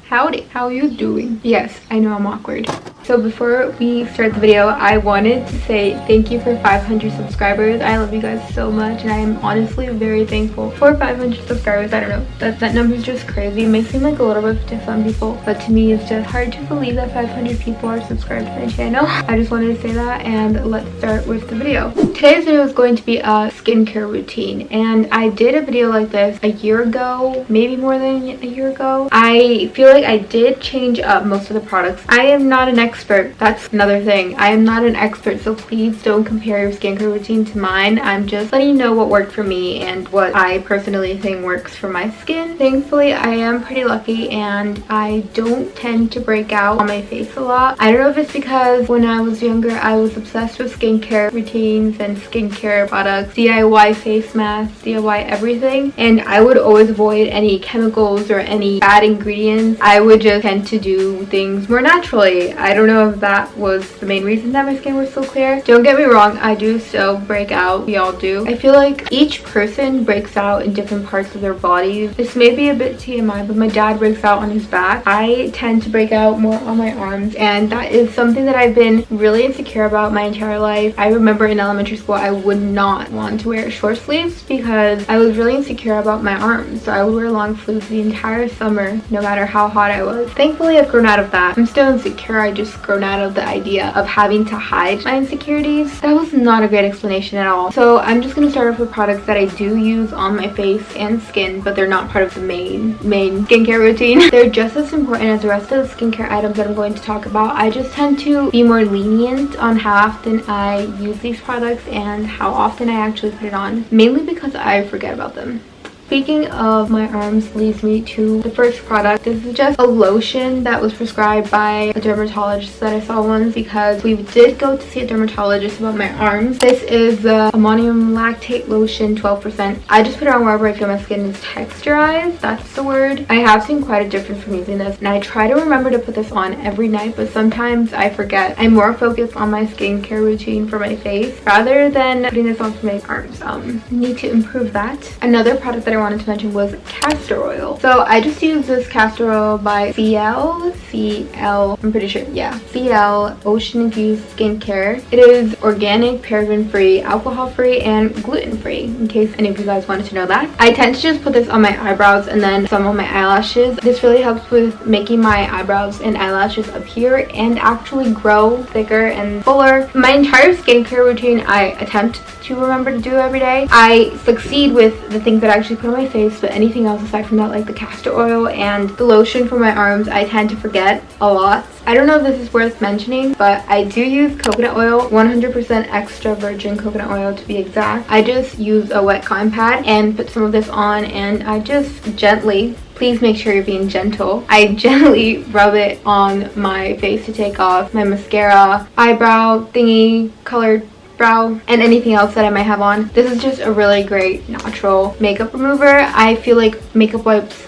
Howdy, how are you doing? Yes, I know I'm awkward. So before we start the video, I wanted to say thank you for 500 subscribers. I love you guys so much, and I am honestly very thankful for 500 subscribers. I don't know, that number is just crazy. It may seem like a little bit to some people, but to me it's just hard to believe that 500 people are subscribed to my channel. I just wanted to say that, and let's start with the video. Today's video is going to be a skincare routine, and I did a video like this a year ago, maybe more than a year ago. I feel like I did change up most of the products. I am not an expert. That's another thing. I am not an expert, so please don't compare your skincare routine to mine. I'm just letting you know what worked for me and what I personally think works for my skin. Thankfully, I am pretty lucky and I don't tend to break out on my face a lot. I don't know if it's because when I was younger, I was obsessed with skincare routines and skincare products, DIY face masks, DIY everything, and I would always avoid any chemicals or any bad ingredients. I would just tend to do things more naturally. I don't know if that was the main reason that my skin was so clear. Don't get me wrong, I do still break out. We all do. I feel like each person breaks out in different parts of their body. This may be a bit TMI, but my dad breaks out on his back. I tend to break out more on my arms, and that is something that I've been really insecure about my entire life. I remember in elementary school, I would not want to wear short sleeves because I was really insecure about my arms. So I would wear long sleeves the entire summer, no matter how hot I was. Thankfully, I've grown out of that. I'm still insecure. I just grown out of the idea of having to hide my insecurities. That was not a great explanation at all. So I'm just gonna start off with products that I do use on my face and skin, but they're not part of the main skincare routine. They're just as important as the rest of the skincare items that I'm going to talk about. I just tend to be more lenient on how often I use these products and how often I actually put it on, mainly because I forget about them. Speaking of my arms leads me to the first product. This is just a lotion that was prescribed by a dermatologist that I saw once because we did go to see a dermatologist about my arms. This is the ammonium lactate lotion, 12%. I just put it on wherever I feel my skin is texturized. That's the word. I have seen quite a difference from using this, and I try to remember to put this on every night, but sometimes I forget. I'm more focused on my skincare routine for my face rather than putting this on for my arms. Need to improve that. Another product that I wanted to mention was castor oil. So I just use this castor oil by CL, I'm pretty sure, yeah, CL Ocean Infused Skincare. It is organic, paraben free, alcohol free, and gluten free, in case any of you guys wanted to know that. I tend to just put this on my eyebrows and then some on my eyelashes. This really helps with making my eyebrows and eyelashes appear and actually grow thicker and fuller. My entire skincare routine I attempt to remember to do every day. I succeed with the things that I actually put on my face, but anything else aside from that, like the castor oil and the lotion for my arms, I tend to forget a lot. I don't know if this is worth mentioning, but I do use coconut oil, 100% extra virgin coconut oil to be exact. I just use a wet cotton pad and put some of this on, and I just gently, please make sure you're being gentle, I gently rub it on my face to take off my mascara, eyebrow thingy, colored brow, and anything else that I might have on. This is just a really great natural makeup remover. I feel like makeup wipes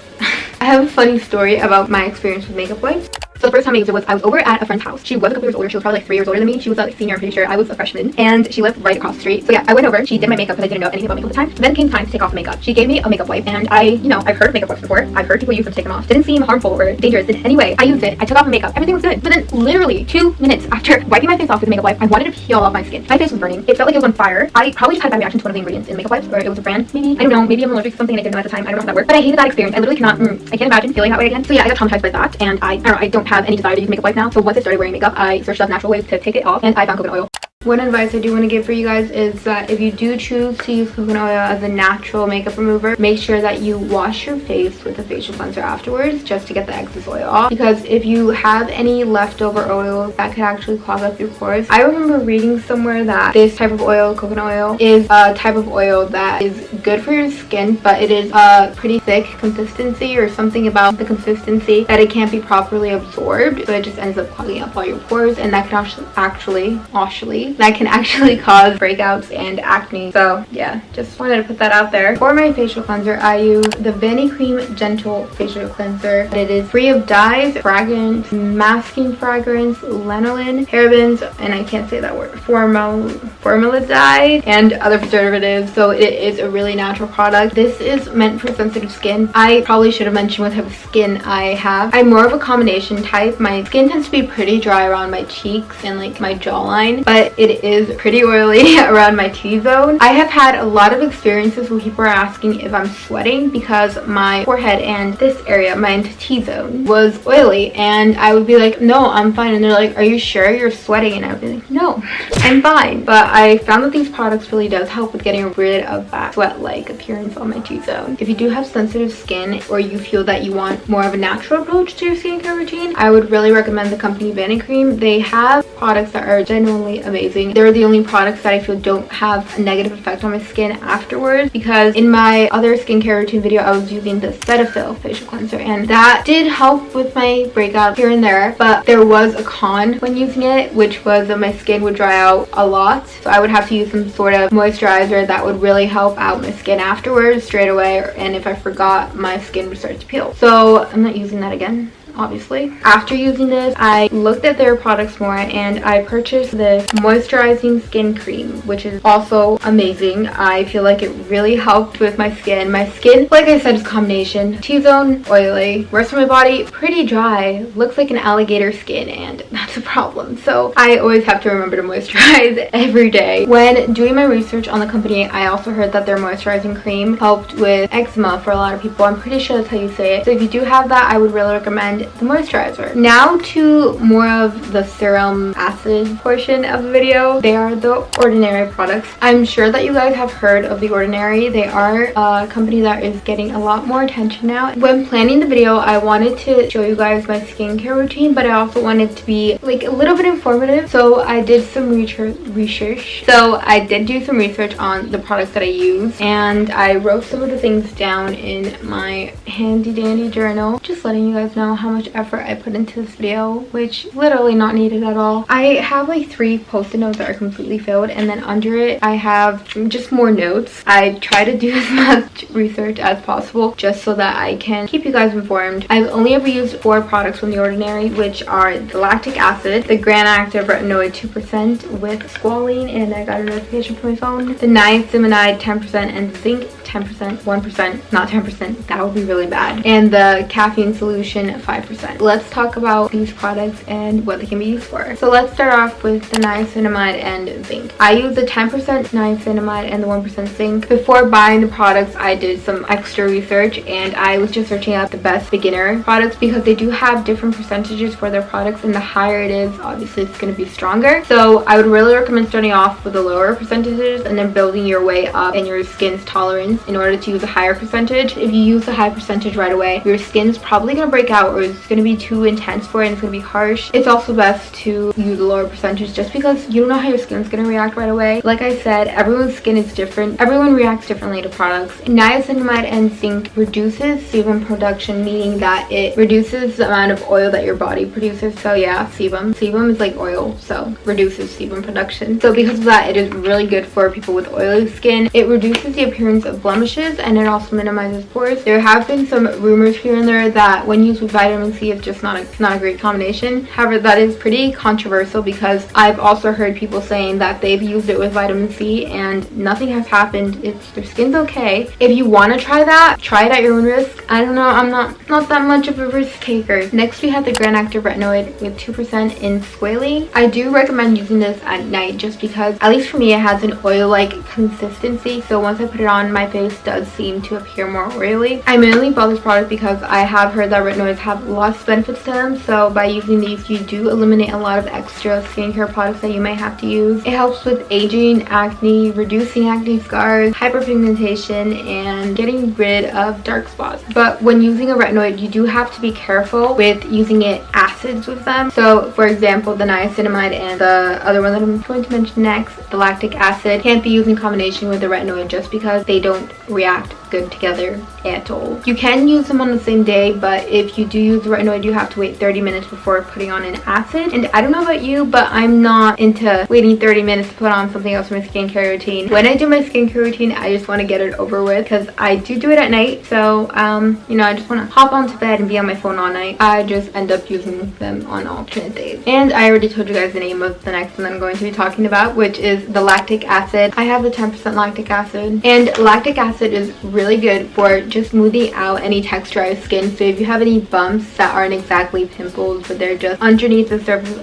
I have a funny story about my experience with makeup wipes. So the first time I used it was I was over at a friend's house. She was a couple years older. She was probably like 3 years older than me. She was a senior, I'm pretty sure. I was a freshman, and she lived right across the street. So yeah, I went over. She did my makeup because I didn't know anything about makeup at the time. Then came time to take off makeup. She gave me a makeup wipe, and I've heard makeup wipes before. I've heard people use them to take them off. Didn't seem harmful or dangerous in any way. I used it. I took off the makeup. Everything was good. But then literally 2 minutes after wiping my face off with a makeup wipe, I wanted to peel off my skin. My face was burning. It felt like it was on fire. I probably just had a bad reaction to one of the ingredients in makeup wipes, or it was a brand maybe. I don't know. Maybe I'm allergic to something and I didn't know at the time. I don't know how that worked. But I hated that experience. I literally cannot. I can't imagine feeling that way again. So yeah, I got traumatized by that, and I don't have any desire to use makeup wipe now. So once I started wearing makeup, I searched up natural ways to take it off, and I found coconut oil. One advice I do want to give for you guys is that if you do choose to use coconut oil as a natural makeup remover, make sure that you wash your face with a facial cleanser afterwards just to get the excess oil off, because if you have any leftover oils, that could actually clog up your pores. I remember reading somewhere that this type of oil, coconut oil, is a type of oil that is good for your skin, but it is a pretty thick consistency or something about the consistency that it can't be properly absorbed, so it just ends up clogging up all your pores, and that can actually oily that can actually cause breakouts and acne. So yeah, just wanted to put that out there. For my facial cleanser, I use the Vanicream Gentle Facial Cleanser. It is free of dyes, fragrance, masking fragrance, lanolin, parabens, and I can't say that word, formaldehyde, and other preservatives. So it is a really natural product. This is meant for sensitive skin. I probably should have mentioned what type of skin I have. I'm more of a combination type. My skin tends to be pretty dry around my cheeks and like my jawline, but it is pretty oily around my T-zone. I have had a lot of experiences where people are asking if I'm sweating because my forehead and this area, my T-zone, was oily, and I would be like, no, I'm fine, and they're like, are you sure you're sweating? And I would be like, no, I'm fine. But I found that these products really does help with getting rid of that sweat-like appearance on my T-zone. If you do have sensitive skin, or you feel that you want more of a natural approach to your skincare routine, I would really recommend the company Vanicream. They have products that are genuinely amazing. They're the only products that I feel don't have a negative effect on my skin afterwards, because in my other skincare routine video I was using the Cetaphil facial cleanser, and that did help with my breakout here and there, but there was a con when using it, which was that my skin would dry out a lot. So I would have to use some sort of moisturizer that would really help out my skin afterwards straight away, and if I forgot, my skin would start to peel. So I'm not using that again, obviously. After using this, I looked at their products more, and I purchased this moisturizing skin cream, which is also amazing. I feel like it really helped with my skin. My skin, like I said, is a combination. T-zone, oily. Rest of my body, pretty dry. Looks like an alligator skin, and that's a problem. So I always have to remember to moisturize every day. When doing my research on the company, I also heard that their moisturizing cream helped with eczema for a lot of people. I'm pretty sure that's how you say it. So if you do have that, I would really recommend the moisturizer. Now to more of the serum acid portion of the video. They are the Ordinary products. I'm sure that you guys have heard of the Ordinary. They are a company that is getting a lot more attention now. When planning the video, I wanted to show you guys my skincare routine, but I also wanted to be like a little bit informative, so I did some research. So I did do some research on the products that I use, and I wrote some of the things down in my handy dandy journal, just letting you guys know how much effort I put into this video, which literally not needed at all. I have like 3 post-it notes that are completely filled, and then under it I have just more notes. I try to do as much research as possible just so that I can keep you guys informed. I've only ever used 4 products from the Ordinary, which are the lactic acid, the Gran Active Retinoid 2% with squalene, and I got a notification from my phone, the niacinamide 10%, and zinc 10%, 1%, not 10%, that would be really bad, and the caffeine solution 5%. Let's talk about these products and what they can be used for. So let's start off with the niacinamide and zinc. I use the 10% niacinamide and the 1% zinc. Before buying the products, I did some extra research, and I was just searching out the best beginner products because they do have different percentages for their products, and the higher it is, obviously it's going to be stronger. So I would really recommend starting off with the lower percentages and then building your way up in your skin's tolerance in order to use a higher percentage. If you use a high percentage right away, your skin's probably going to break out, or it's going to be too intense for it and it's going to be harsh. It's also best to use a lower percentage just because you don't know how your skin's going to react right away. Like I said, everyone's skin is different. Everyone reacts differently to products. Niacinamide and zinc reduces sebum production, meaning that it reduces the amount of oil that your body produces. So yeah, sebum is like oil, so reduces sebum production. So because of that, it is really good for people with oily skin. It reduces the appearance of blemishes, and it also minimizes pores. There have been some rumors here and there that when used with vitamin C, it's just not a great combination. However, that is pretty controversial because I've also heard people saying that they've used it with vitamin C and nothing has happened. Their skin's okay. If you want to try that, try it at your own risk. I don't know, I'm not that much of a risk taker. Next we have the Gran Active Retinoid with 2% in squalene. I do recommend using this at night just because, at least for me, it has an oil-like consistency, so once I put it on, my face does seem to appear more oily. I mainly bought this product because I have heard that retinoids have lots of benefits to them, so by using these you do eliminate a lot of extra skincare products that you may have to use. It helps with aging, acne, reducing acne scars, hyperpigmentation, and getting rid of dark spots. But when using a retinoid, you do have to be careful with using it acids with them. So for example, the niacinamide and the other one that I'm going to mention next, the lactic acid, can't be used in combination with the retinoid just because they don't react good together at all. You can use them on the same day, but if you do use the retinoid, you have to wait 30 minutes before putting on an acid. And I don't know about you, but I'm not into waiting 30 minutes to put on something else for my skincare routine. When I do my skincare routine, I just want to get it over with because I do it at night. So you know, I just want to hop onto bed and be on my phone all night. I just end up using them on alternate days. And I already told you guys the name of the next one that I'm going to be talking about, which is the lactic acid. I have the 10% lactic acid, and lactic acid is really good for just smoothing out any texturized skin. So if you have any bumps that aren't exactly pimples, but they're just underneath the surface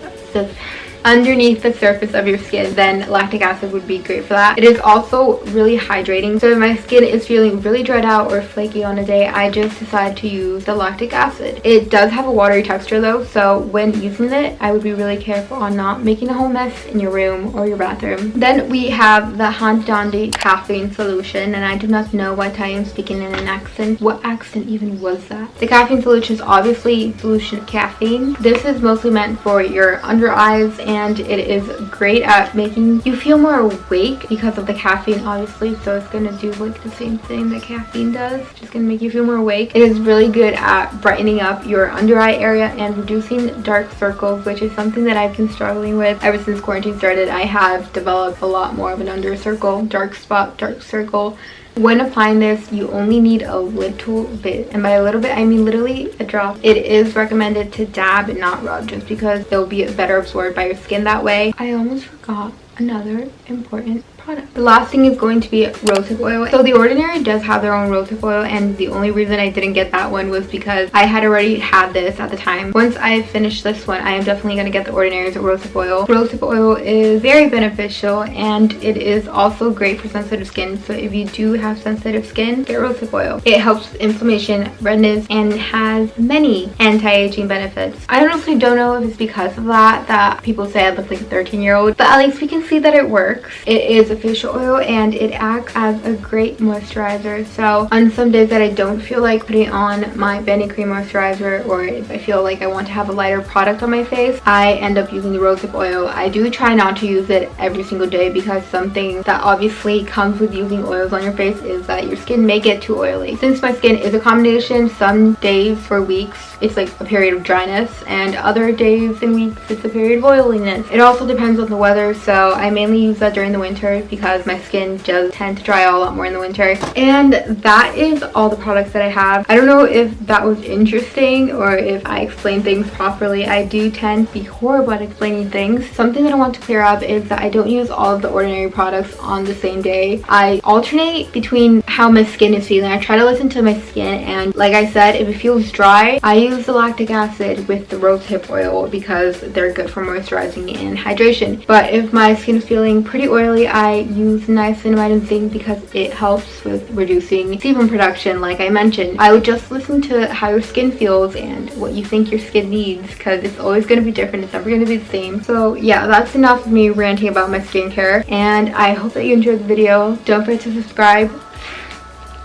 of your skin, then lactic acid would be great for that. It is also really hydrating. So if my skin is feeling really dried out or flaky on a day, I just decide to use the lactic acid. It does have a watery texture though, so when using it, I would be really careful on not making a whole mess in your room or your bathroom. Then we have the Handandi caffeine solution, and I do not know what I am speaking in an accent. What accent even was that? The caffeine solution is obviously solution of caffeine. This is mostly meant for your under eyes, and it is great at making you feel more awake because of the caffeine, obviously. So it's gonna do like the same thing that caffeine does, just gonna make you feel more awake. It is really good at brightening up your under eye area and reducing dark circles, which is something that I've been struggling with ever since quarantine started. I have developed a lot more of an under circle, dark spot, dark circle. When applying this, you only need a little bit, and by a little bit I mean literally a drop. It is recommended to dab and not rub, just because they'll be better absorbed by your skin that way. I almost forgot another important product. The last thing is going to be rosehip oil. So The Ordinary does have their own rosehip oil, and the only reason I didn't get that one was because I had already had this at the time. Once I finish this one, I am definitely going to get The Ordinary's rosehip oil. Rosehip oil is very beneficial, and it is also great for sensitive skin. So if you do have sensitive skin, get rosehip oil. It helps with inflammation, redness, and has many anti-aging benefits. I honestly don't know if it's because of that people say I look like a 13-year-old, but at least we can see that it works. It is a facial oil, and it acts as a great moisturizer. So on some days that I don't feel like putting on my Benny Cream moisturizer, or if I feel like I want to have a lighter product on my face, I end up using the rosehip oil. I do try not to use it every single day, because something that obviously comes with using oils on your face is that your skin may get too oily. Since my skin is a combination, some days for weeks it's like a period of dryness, and other days and weeks it's a period of oiliness. It also depends on the weather, so I mainly use that during the winter because my skin does tend to dry out a lot more in the winter. And that is all the products that I have. I don't know if that was interesting or if I explained things properly. I do tend to be horrible at explaining things. Something that I want to clear up is that I don't use all of the Ordinary products on the same day. I alternate between how my skin is feeling. I try to listen to my skin, and like I said, if it feels dry, I use the lactic acid with the rosehip oil because they're good for moisturizing and hydration. But if my skin is feeling pretty oily, I use niacinamide and zinc because it helps with reducing sebum production, like I mentioned. I would just listen to how your skin feels and what you think your skin needs, because it's always going to be different. It's never going to be the same. So yeah, that's enough of me ranting about my skincare, and I hope that you enjoyed the video. Don't forget to subscribe.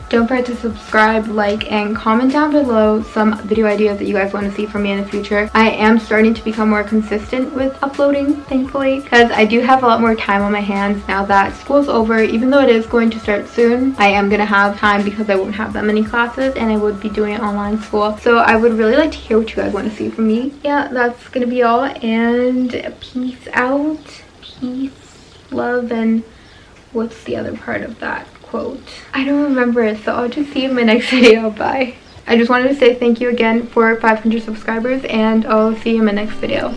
Don't forget to subscribe, like, and comment down below some video ideas that you guys want to see from me in the future. I am starting to become more consistent with uploading, thankfully, because I do have a lot more time on my hands now that school's over. Even though it is going to start soon, I am going to have time because I won't have that many classes, and I would be doing online school. So I would really like to hear what you guys want to see from me. Yeah, that's going to be all, and peace out. Peace, love, and what's the other part of that quote? I don't remember it, so I'll just see you in my next video. Bye. I just wanted to say thank you again for 500 subscribers, and I'll see you in my next video.